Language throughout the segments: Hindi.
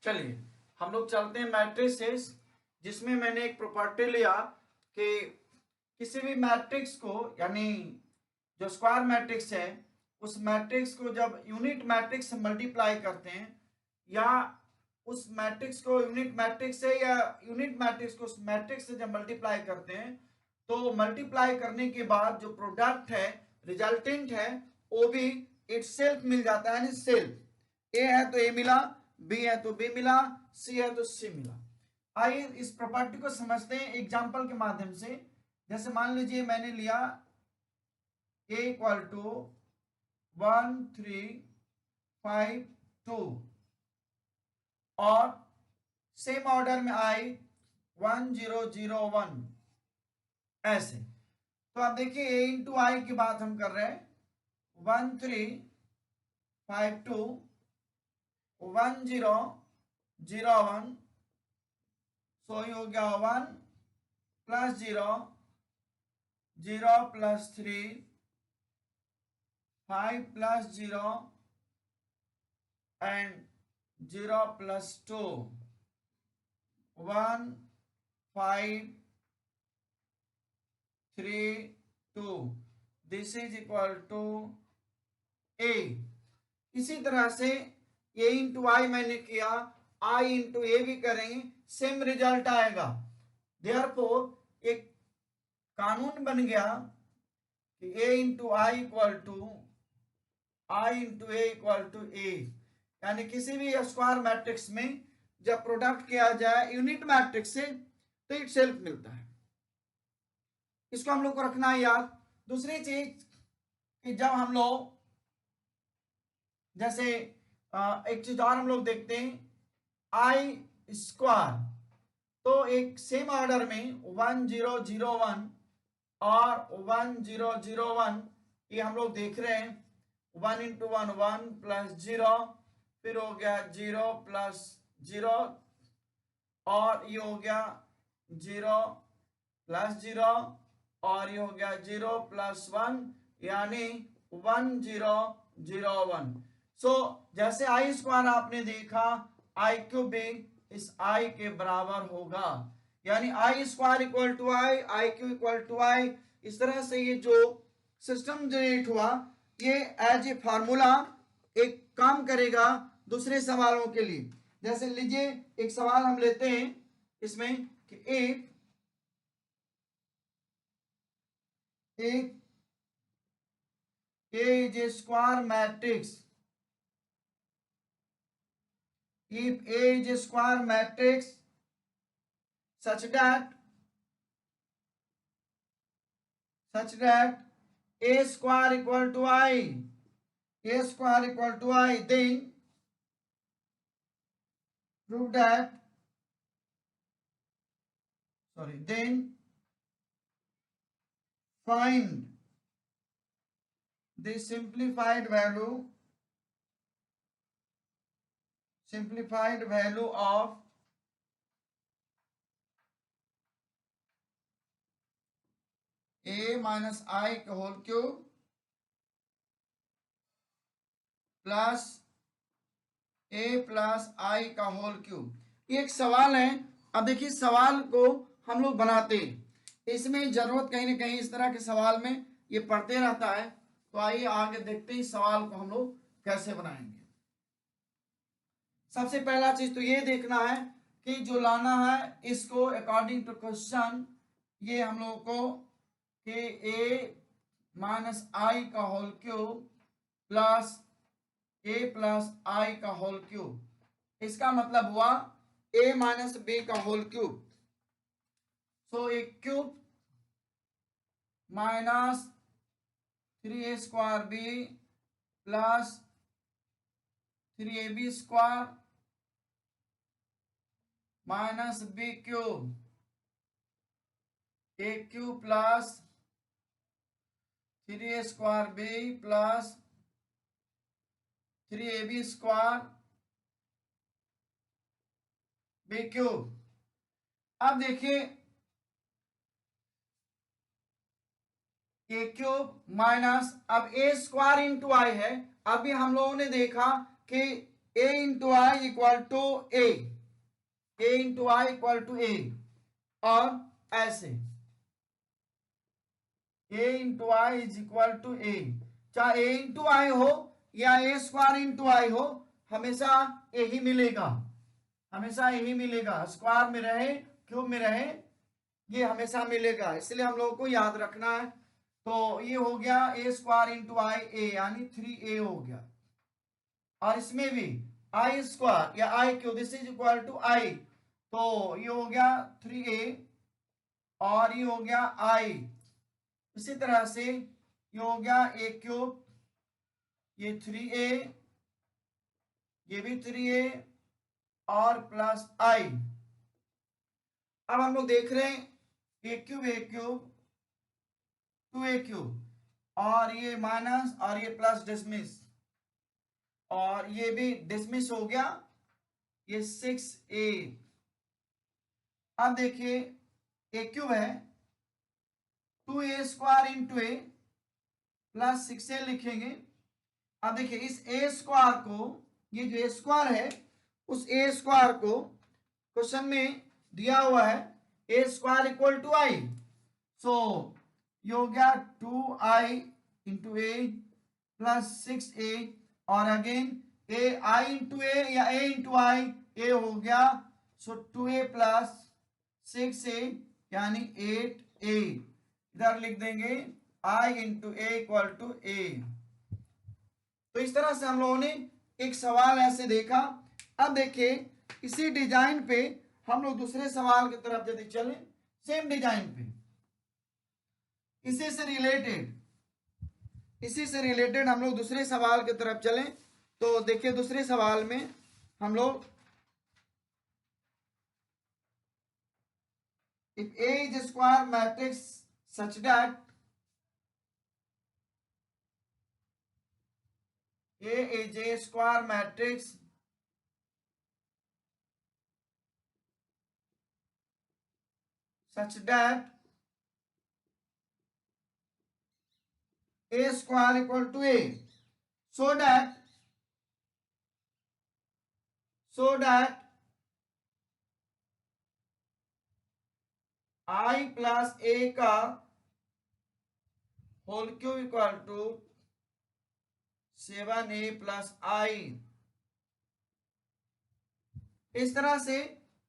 चलिए हम लोग चलते हैं मैट्रिसेस, जिसमें मैंने एक प्रॉपर्टी लिया कि किसी भी मैट्रिक्स को, यानी जो स्क्वायर मैट्रिक्स है उस मैट्रिक्स को जब यूनिट मैट्रिक्स से मल्टीप्लाई करते हैं, या उस मैट्रिक्स को यूनिट मैट्रिक्स से या यूनिट मैट्रिक्स को उस मैट्रिक्स से जब मल्टीप्लाई करते हैं, तो मल्टीप्लाई करने के बाद जो प्रोडक्ट है, रिजल्टेंट है, वो भी इटसेल्फ मिल जाता है, सेल्फ। ए है तो ए मिला, बी है तो बी मिला, सी है तो सी मिला। आइए इस प्रॉपर्टी को समझते हैं एग्जांपल के माध्यम से। जैसे मान लीजिए मैंने लिया ए इक्वल टू 1 3 5 2 और सेम ऑर्डर में आई 1 0 0 1, ऐसे। तो आप देखिए ए इंटू आई की बात हम कर रहे हैं, 1 3 5 2 1 0 0 1, सो ये हो गया 1 plus 0 0 plus 3 5 plus 0 and 0 plus 2 1 5 3 2, this is equal to A. इसी तरह से ए इंटू आई मैंने किया, आई इंटू ए भी करेंगे, सेम रिजल्ट आएगा। देयरफॉर एक कानून बन गया कि A into I equal to I into A equal to A, यानी किसी भी स्क्वायर मैट्रिक्स में जब प्रोडक्ट किया जाए यूनिट मैट्रिक्स से तो इट सेल्फ मिलता है। इसको हम लोग को रखना है याद। दूसरी चीज कि जब हम लोग जैसे एक चीज और हम लोग देखते हैं, आई स्क्वायर, तो एक सेम ऑर्डर में 1 0 0 1 और 1 0 0 1, ये हम लोग देख रहे हैं। 1 इंटू 1 1 प्लस 0, फिर हो गया 0 प्लस 0, और ये हो गया 0 प्लस 0, और ये हो गया 0 प्लस 1, यानी 1 0 0 1। सो जैसे आई स्क्वायर आपने देखा, आई क्यूब भी इस आई के बराबर होगा, यानी I square equal to I cube equal to I. इस तरह से ये जो सिस्टम जनरेट हुआ, ये एज ए फार्मूला एक काम करेगा दूसरे सवालों के लिए। जैसे लीजिए एक सवाल हम लेते हैं इसमें कि एक A is a square matrix. If A is a square matrix such that A square equal to I, A square equal to I, then prove that, then find the simplified value of A minus I whole cube plus A plus I का होल क्यूब। ये एक सवाल है। अब देखिए सवाल को हम लोग बनाते हैं, इसमें जरूरत कहीं ना कहीं इस तरह के सवाल में ये पढ़ते रहता है। तो आइए आगे देखते हैं इस सवाल को हम लोग कैसे बनाएंगे। सबसे पहला चीज तो ये देखना है कि जो लाना है इसको अकॉर्डिंग टू क्वेश्चन, ये हम लोग को कि A माइनस आई का whole cube plus A plus I का होल क्यूब, इसका मतलब हुआ A माइनस बी का whole cube. So A cube minus 3A square B plus 3AB square minus B cube, A cube plus 3A square B plus 3AB square B cube. अब देखिए ए क्यूब माइनस, अब ए स्क्वायर इंटू आई है। अभी हम लोगों ने देखा कि a into I equal to A into I equal to A, और ऐसे a into I is equal to A, चाहे a इंटू आई हो या a स्क्वायर इंटू आई हो, हमेशा यही मिलेगा, हमेशा यही मिलेगा, स्क्वायर में रहे क्यूब में रहे ये हमेशा मिलेगा, इसलिए हम लोगों को याद रखना है। तो ये हो गया a स्क्वायर इंटू आई ए, यानी 3a हो गया, और इसमें भी आई स्क्वायर या I cube, this is equal to I, तो ये हो गया 3a और ये हो गया आई, इसी तरह से ये हो गया a क्यूब, ये 3a, ये भी 3a और प्लस आई। अब हम लोग देख रहे हैं a क्यूब 2a क्यूब, और ये माइनस और ये प्लस डिसमिस, और ये भी डिसमिस हो गया, ये 6a। अब देखिए a क्यूब है 2a स्क्वायर इंटू ए प्लस 6a लिखेंगे। अब देखिए इस a स्क्वायर को, ये जो a स्क्वायर है उस a स्क्वायर को क्वेश्चन में दिया हुआ है a स्क्वायर इक्वल टू आई, सो ये हो गया 2i इंटू ए प्लस 6a, और अगेन a i इंटू ए या a इंटू आई, a हो गया, सो 2a प्लस 6a यानी 8a, इधर लिख देंगे i into A equal to A. तो इस तरह से हम लोगों ने एक सवाल ऐसे देखा। अब देखिए इसी डिजाइन पे हम लोग दूसरे सवाल की तरफ यदि चलें, सेम डिजाइन पे, इसी से रिलेटेड हम लोग दूसरे सवाल की तरफ चलें, तो देखिए दूसरे सवाल में हम लोग if A is a square matrix such that A is a square matrix such that A square equal to A, so that I plus A का whole cube equal to 7a plus I. इस तरह से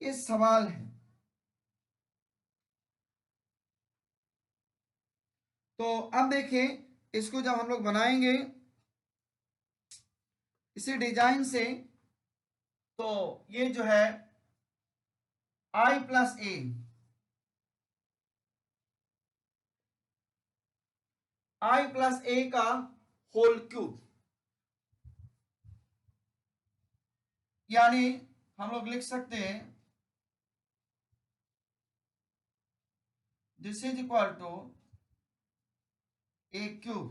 ये सवाल है। तो अब देखिए इसको जब हम लोग बनाएंगे इसी डिजाइन से, तो ये जो है i प्लस ए का होल क्यूब, यानी हम लोग लिख सकते हैं this is equal to a cube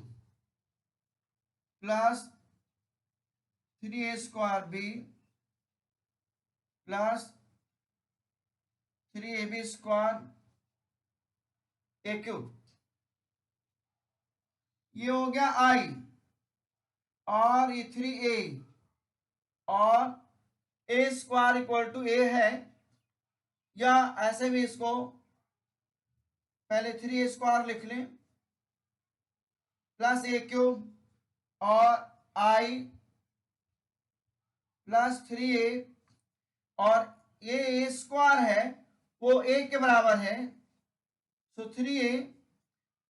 plus 3a square B plus 3ab square a cube, ये हो गया i, और ये 3a, और a square equal to a है, या ऐसे भी इसको पहले 3a स्क्वायर लिख लें प्लस ए क्यूब, और i प्लस 3a, और ये a स्क्वायर है वो a के बराबर है, सो 3a,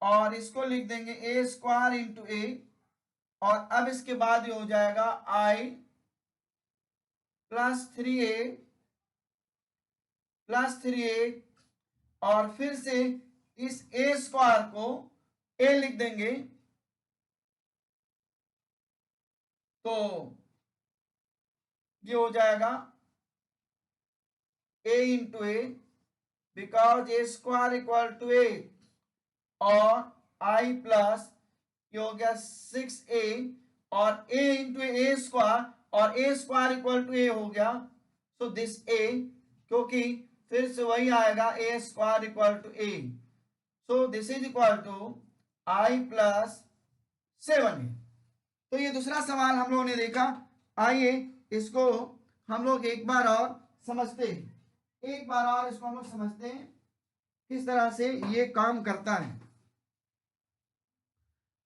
और इसको लिख देंगे a स्क्वायर इंटू ए, और अब इसके बाद ये हो जाएगा i प्लस 3a, और फिर से इस a स्क्वायर को a लिख देंगे, तो ये हो जाएगा a into A, because A square equal to A, और i प्लस ये हो गया 6a, और a इंटू ए स्क्वायर, और a square equal to A हो गया, सो दिस a, क्योंकि फिर से वही आएगा a square equal to a, so this is equal to i plus 7a। तो ये दूसरा सवाल हम लोगों ने देखा। आइए इसको हम लोग एक बार और समझते हैं, एक बार और इसको हम लोग समझते हैं किस तरह से ये काम करता है।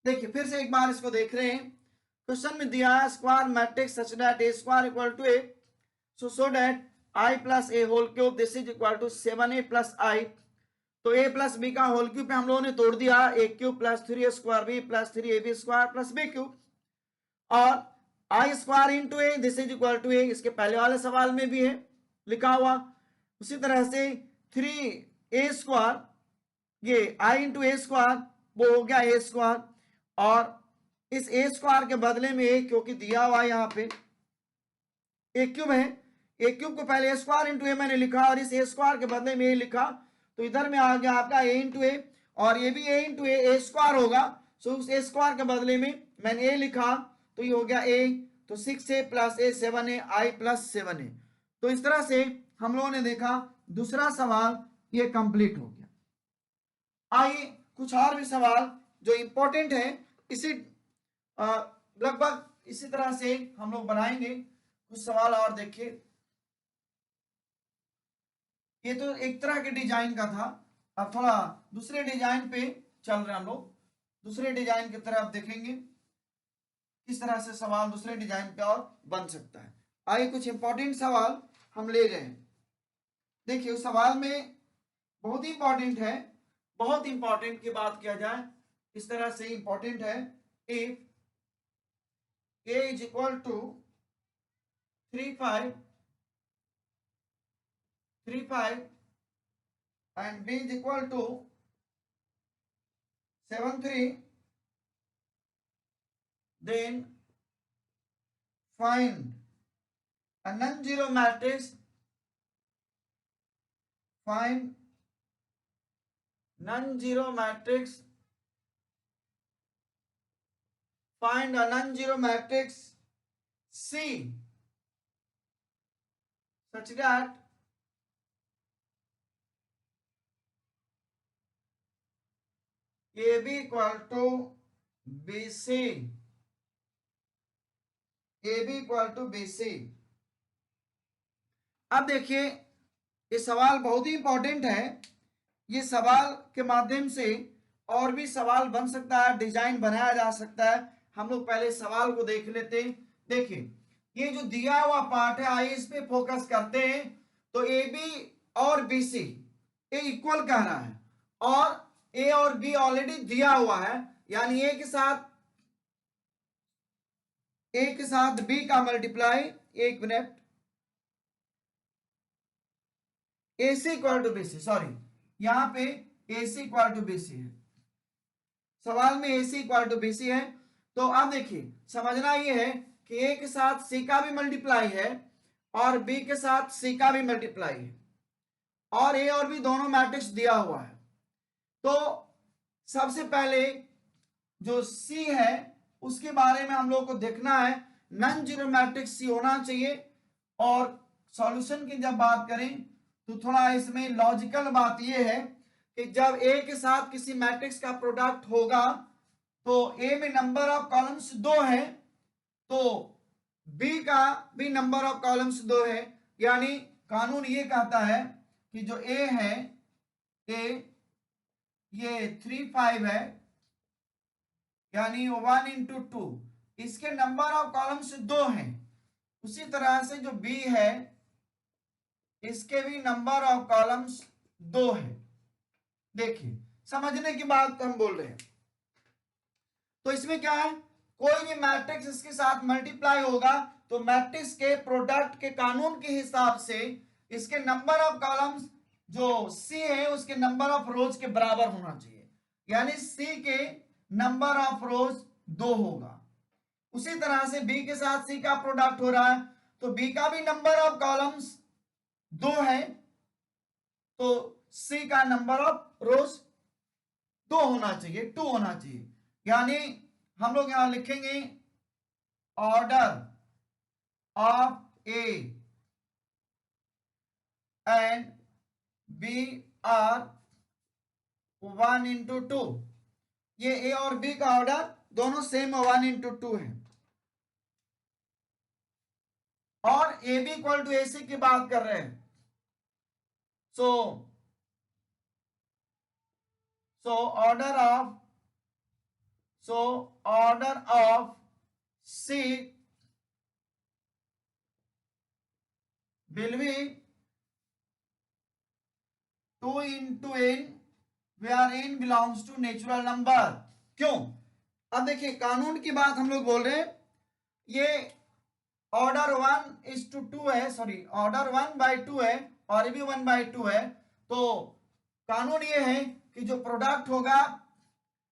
देखिए फिर से एक बार इसको देख रहे हैं। क्वेश्चन में दिया है square matrix such that A square equal to A, so that I plus A whole cube this is equal to 7a plus I. तो a प्लस बी का होल क्यूब पे हम लोगों ने तोड़ दिया, A cube plus 3a square B plus 3ab square plus B cube, और I square into A this is equal to A, इसके पहले वाले सवाल में भी है लिखा हुआ। उसी तरह से 3a स्क्वायर, ये आई इंटू ए स्क्वायर वो हो गया ए स्क्वायर, और इस ए स्क्वायर के बदले में ए क्योंकि दिया हुआ है यहाँ पे ए क्यूब है, ए क्यूब को पहले ए स्क्वायर इंटू ए मैंने लिखा और इस ए स्क्वायर के बदले में ए लिखा, तो इधर में आ गया आपका ए इंटू ए, और ये भी ए इंटू ए स्क्वायर होगा, सो उस ए स्क्वायर के बदले में मैंने ए लिखा, तो ये हो गया ए, तो 6a प्लस ए 7a आई प्लस 7a। तो इस तरह से हम लोगों ने देखा दूसरा सवाल ये कंप्लीट हो गया। आइए कुछ और भी सवाल जो इंपॉर्टेंट है इसी लगभग इसी तरह से हम लोग बनाएंगे। कुछ सवाल और देखिए, ये तो एक तरह के डिजाइन का था, अब थोड़ा दूसरे डिजाइन पे चल रहे हैं हम लोग, दूसरे डिजाइन की तरफ देखेंगे किस तरह से सवाल दूसरे डिजाइन पे और बन सकता है। आइए कुछ इंपॉर्टेंट सवाल हम ले रहे हैं। देखिए उस सवाल में बहुत ही इंपॉर्टेंट है, बहुत इंपॉर्टेंट की बात किया जाए इस तरह से इंपॉर्टेंट है, if a is equal to 3 5 and b is equal to 7 3, then find a non-zero matrix, find non-zero matrix, find a non-zero matrix C such that AB equal to BC, AB equal to BC। अब देखिए ये सवाल बहुत ही इंपॉर्टेंट है, ये सवाल के माध्यम से और भी सवाल बन सकता है, डिजाइन बनाया जा सकता है। हम लोग पहले सवाल को देख लेते हैं। देखिए ये जो दिया हुआ पार्ट है आइए इस पे फोकस करते हैं। तो ए बी और बी सी ये इक्वल कह रहा है, और ए और बी ऑलरेडी दिया हुआ है, यानी ए के साथ बी का मल्टीप्लाई, एक minute, A C equal to B C, sorry यहां पे A C equal to B C है, सवाल में A C equal to B C है। तो अब देखिए समझना ये है कि ए के साथ सी का भी मल्टीप्लाई है और बी के साथ सी का भी मल्टीप्लाई है, और ए और बी दोनों मैट्रिक्स दिया हुआ है। तो सबसे पहले जो सी है उसके बारे में हम लोग को देखना है, नॉन जीरो मैट्रिक्स सी होना चाहिए। और सॉल्यूशन की जब बात करें तो थोड़ा इसमें लॉजिकल बात यह है कि जब ए के साथ किसी मैट्रिक्स का प्रोडक्ट होगा तो ए में नंबर ऑफ कॉलम्स 2 है, तो बी का भी नंबर ऑफ कॉलम्स 2 है, यानी कानून ये कहता है कि जो ए है ये 3 5 है, यानी 1 into 2, इसके नंबर ऑफ कॉलम्स 2 हैं। उसी तरह से जो बी है इसके भी नंबर ऑफ कॉलम्स 2 है। देखिए समझने की बात हम बोल रहे हैं। तो इसमें क्या है, कोई भी मैट्रिक्स इसके साथ मल्टीप्लाई होगा तो मैट्रिक्स के प्रोडक्ट के कानून के हिसाब से इसके नंबर ऑफ कॉलम्स जो सी है उसके नंबर ऑफ रोज के बराबर होना चाहिए, यानी सी के नंबर ऑफ रोज 2 होगा। उसी तरह से बी के साथ सी का प्रोडक्ट हो रहा है तो बी का भी नंबर ऑफ कॉलम्स 2 है, तो सी का नंबर ऑफ रोज 2 होना चाहिए, 2 होना चाहिए। यानी हम लोग यहां लिखेंगे order of A and B are 1 into 2, ये ए और बी का ऑर्डर दोनों सेम 1 into 2 है। और A B equal to A C की बात कर रहे हैं। So order of C will be 2 into n where n belongs to natural number. क्यों? अब देखिए कानून की बात हम लोग बोल रहे हैं, ये ऑर्डर 1:2 है, सॉरी ऑर्डर 1/2 है और ये भी 1/2 है। तो कानून ये है कि जो प्रोडक्ट होगा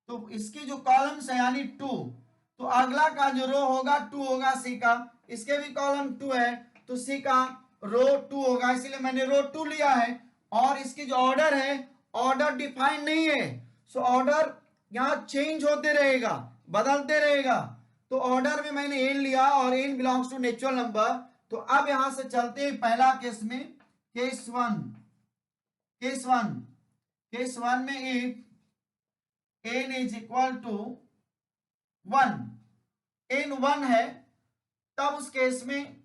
तो इसकी जो कॉलम्स है यानी 2, तो अगला का जो रो होगा 2 होगा सी का, इसके भी कॉलम 2 है तो सी का रो 2 होगा, इसीलिए मैंने रो 2 लिया है। और इसकी जो ऑर्डर है, ऑर्डर डिफाइन नहीं है, सो ऑर्डर यहां चेंज होते रहेगा, बदलते रहेगा। तो ऑर्डर में मैंने एन लिया और N belongs to natural number. तो अब यहां से चलते हैं पहला केस में, केस वन में if n is equal to 1, n 1 है, तब उस केस में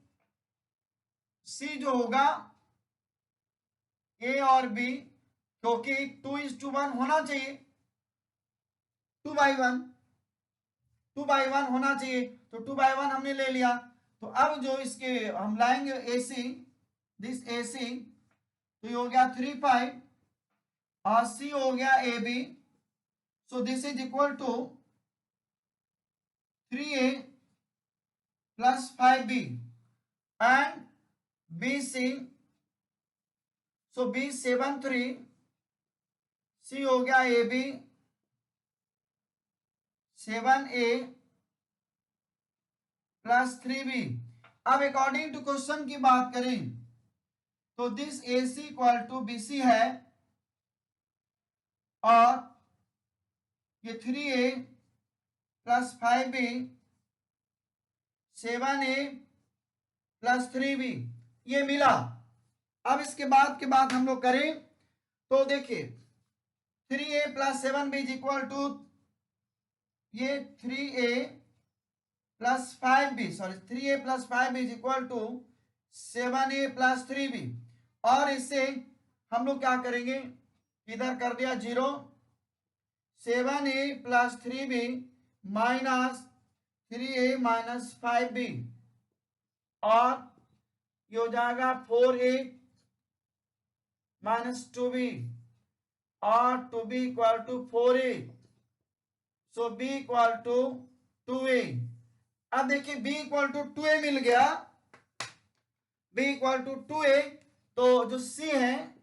c जो होगा a और b, क्योंकि 2:1 होना चाहिए, 2/1 होना चाहिए, तो 2/1 हमने ले लिया। तो अब जो इसके हम लाएंगे AC, दिस AC, तो ये हो गया 3/5 और C हो गया AB, so this is equal to 3A plus 5B and BC, so B 7/3, C हो गया AB 7A प्लस 3B। अब अकॉर्डिंग टू क्वेश्चन की बात करें तो this AC equal to BC है और ये 3A plus 5B 7A plus 3B ये मिला। अब इसके बाद हम लोग करें तो देखिए 3A plus 7B is equal to ये 3A plus 5B, sorry 3A plus 5B is equal to 7A plus 3B। और इससे हम लोग क्या करेंगे, इधर कर दिया 0, 7A plus 3B minus 3A minus 5B और ये हो जाएगा 4A माइनस 2B और 2B equal to 4A, so B equal to 2A। अब देखिए B इक्वल टू 2A मिल गया, B इक्वल टू 2A, तो जो C है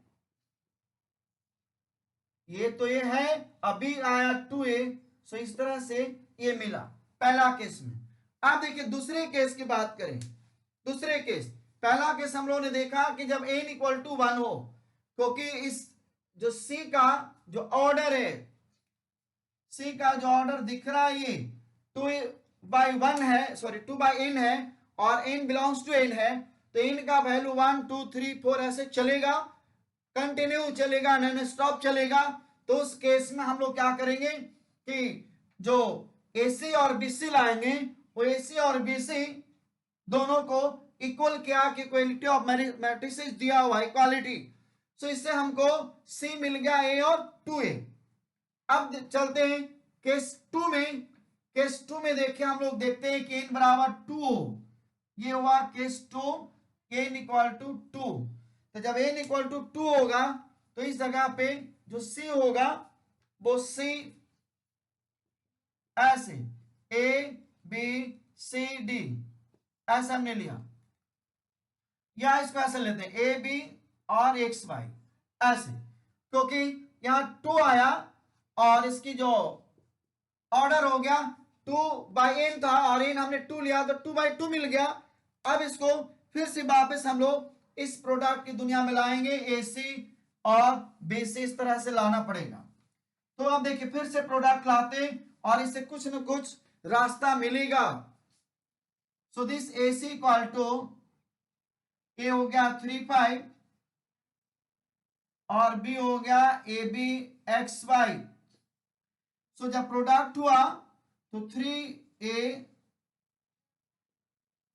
ये तो ये है, अभी आया 2A, सो इस तरह से ये मिला पहला केस में। अब देखिए दूसरे केस की बात करें, दूसरे केस, पहला केस हम लोगों ने देखा कि जब n इक्वल टू 1 हो, क्योंकि इस जो C का जो ऑर्डर है, C का जो ऑर्डर दिख रहा है ये 2/1 है, सॉरी 2/n है और n बिलोंग्स टू n है, तो n का वैल्यू 1 2 3 4 ऐसे चलेगा, कंटिन्यू चलेगा, नॉन स्टॉप चलेगा। तो उस केस में हम लोग क्या करेंगे कि जो AC और BC लाएंगे, वो AC और BC दोनों को इक्वल किया कि इक्वलिटी ऑफ मैट्रिसेस दिया हुआ इक्वालिटी, सो इससे हमको C मिल गया A और 2A। अब चलते हैं केस 2 में। केस 2 में देखिए हम लोग देखते हैं कि n बराबर 2 हो, ये हुआ केस 2, n इक्वल टू 2। तो जब n इक्वल टू 2 होगा तो इस जगह पे जो C होगा वो C ऐसे ABCD ऐसे हमने लिया, या इसको ऐसे लेते हैं AB और XY ऐसे, क्योंकि यहां 2 आया और इसकी जो ऑर्डर हो गया 2/n था और n हमने 2 लिया तो 2/2 मिल गया। अब इसको फिर से वापस हम लोग इस प्रोडक्ट की दुनिया में लाएंगे, AC और BC इस तरह से लाना पड़ेगा। तो अब देखिए फिर से प्रोडक्ट लाते और इससे कुछ न कुछ रास्ता मिलेगा। So this AC equal to A हो गया 3/5 और B हो गया ABXY। सो जब प्रोडक्ट हुआ तो 3A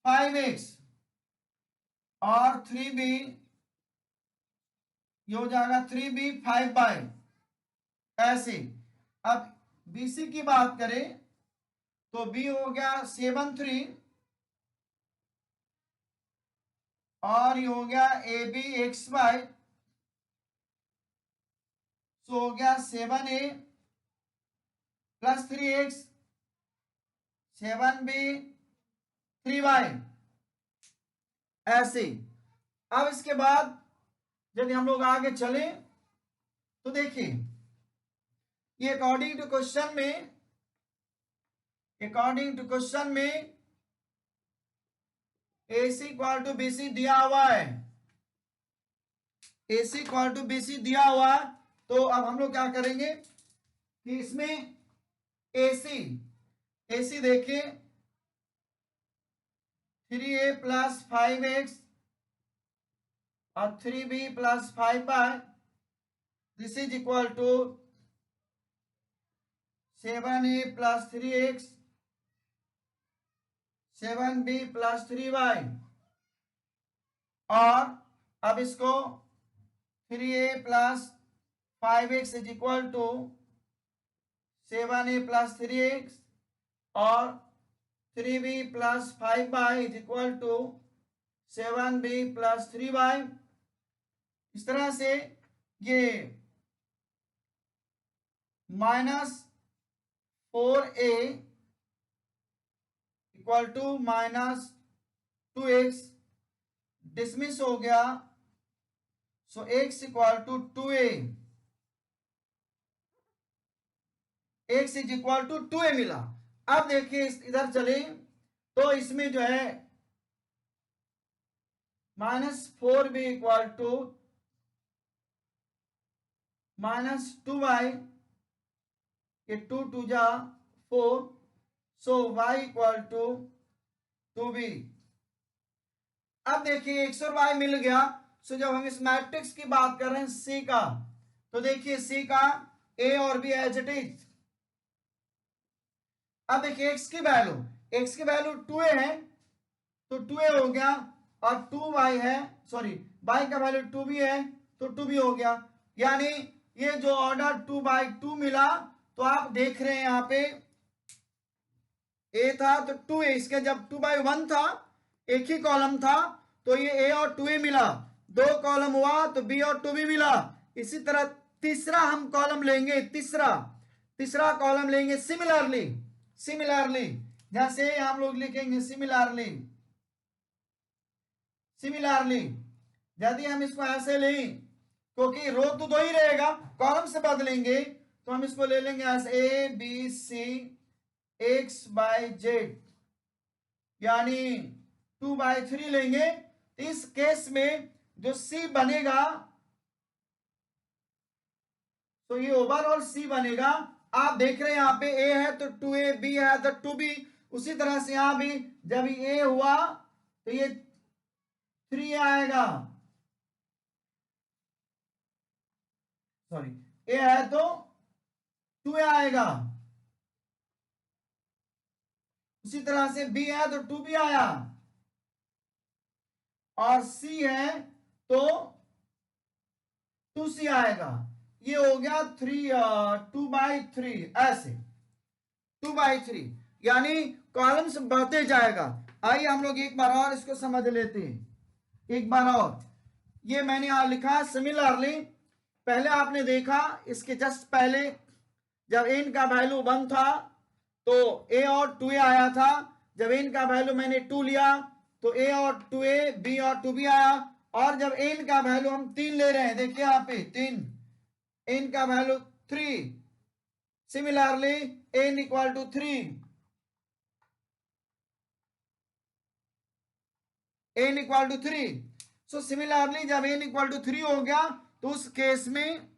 5X और 3b ये हो जाएगा 3b 5/, ऐसे। अब BC की बात करें तो B हो गया 7/3 और ये हो गया AB x/, सो हो गया 7A + 3x 7B 3y, ऐसे। अब इसके बाद यदि हम लोग आगे चले तो देखिए ये अकॉर्डिंग टू क्वेश्चन में AC = BC दिया हुआ है, AC = BC दिया हुआ। तो अब हम लोग क्या करेंगे कि इसमें AC देखिए 3A + 5x और 3B + 5y, this is equal to 7A + 3x 7B + 3y, और अब इसको 3A + 5x is equal to 7A + 3x और 3B + 5y is equal to 7B + 3y। इस तरह से ये -4A equal to -2x dismiss हो गया, so x equal to 2a, x is equal to 2a मिला। अब देखिए इधर चले तो इसमें जो है -4b इक्वल टू -2y, ये 2 2 जा 4, सो y इक्वल टू 2b। अब देखिए x और y मिल गया। सो जब हम इस मैट्रिक्स की बात कर रहे हैं C का, तो देखिए C का A और B एज इट इज। अब देखिए x की वैल्यू 2a है तो 2a हो गया, और 2y है, सॉरी y का वैल्यू 2b है तो 2b हो गया। यानी ये जो ऑर्डर 2/2 मिला, तो आप देख रहे हैं यहां पे a था तो 2a, इसके जब 2/1 था एक ही कॉलम था तो ये a और 2a मिला, 2 कॉलम हुआ तो b और 2b मिला। इसी तरह तीसरा हम कॉलम लेंगे, तीसरा कॉलम लेंगे सिमिलरली जैसे हम लोग लिखेंगे सिमिलरली यदि हम इसको ऐसे लें, क्योंकि रो तो 2 ही रहेगा, कॉलम से बदलेंगे तो हम इसको ले लेंगे ऐसे ABC x/z, यानी 2/3 लेंगे। इस केस में जो C बनेगा तो ये ओवरऑल C बनेगा। आप देख रहे हैं यहां पे A है तो 2A, B है तो 2B, उसी तरह से यहां भी जब A हुआ तो ये 3 आएगा, सॉरी A है तो 2A आएगा, उसी तरह से B है तो 2B आया, और C है तो 2C आएगा। ये हो गया 2/3, ऐसे 2/3, यानी कॉलम्स बढ़ते जाएगा। आइए हम लोग एक बार और इसको समझ लेते हैं, एक बार और। ये मैंने यहां लिखा सिमिलरली, पहले आपने देखा इसके जस्ट पहले जब n का वैल्यू 1 था तो a और 2a आया था, जब n का वैल्यू मैंने 2 लिया तो a और 2a, b और 2b आया, और जब n का वैल्यू हम 3 ले रहे हैं, देखिए यहाँ पे 3, n का value 3, similarly n equal to 3, n equal to 3। So similarly जब n इक्वल टू 3 हो गया तो उस केस में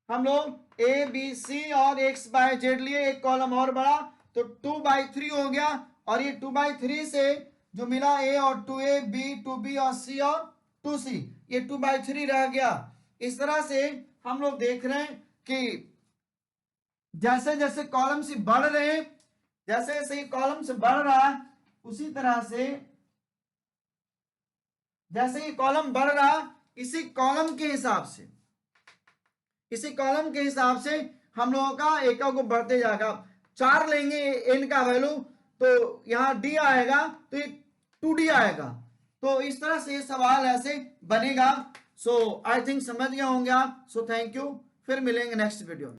हम लोग A B C और x/z लिए, एक कॉलम और बढ़ा तो 2/3 हो गया, और ये 2/3 से जो मिला A और 2A, B 2B और C और 2C, ये 2/3 रह गया। इस तरह से हम लोग देख रहे हैं कि जैसे जैसे कॉलम से बढ़ रहे हैं, जैसे जैसे कॉलम से बढ़ रहा है, उसी तरह से जैसे ही कॉलम बढ़ रहा, इसी कॉलम के हिसाब से हम लोगों का एकक को बढ़ते जाएगा। 4 लेंगे n का वैल्यू, तो यहाँ d आएगा, तो ये 2d आएगा। तो इस तरह से ये सवाल ऐसे बनेगा। सो आई थिंक समझ गए होंगे आप। सो थैंक यू, फिर मिलेंगे नेक्स्ट वीडियो में।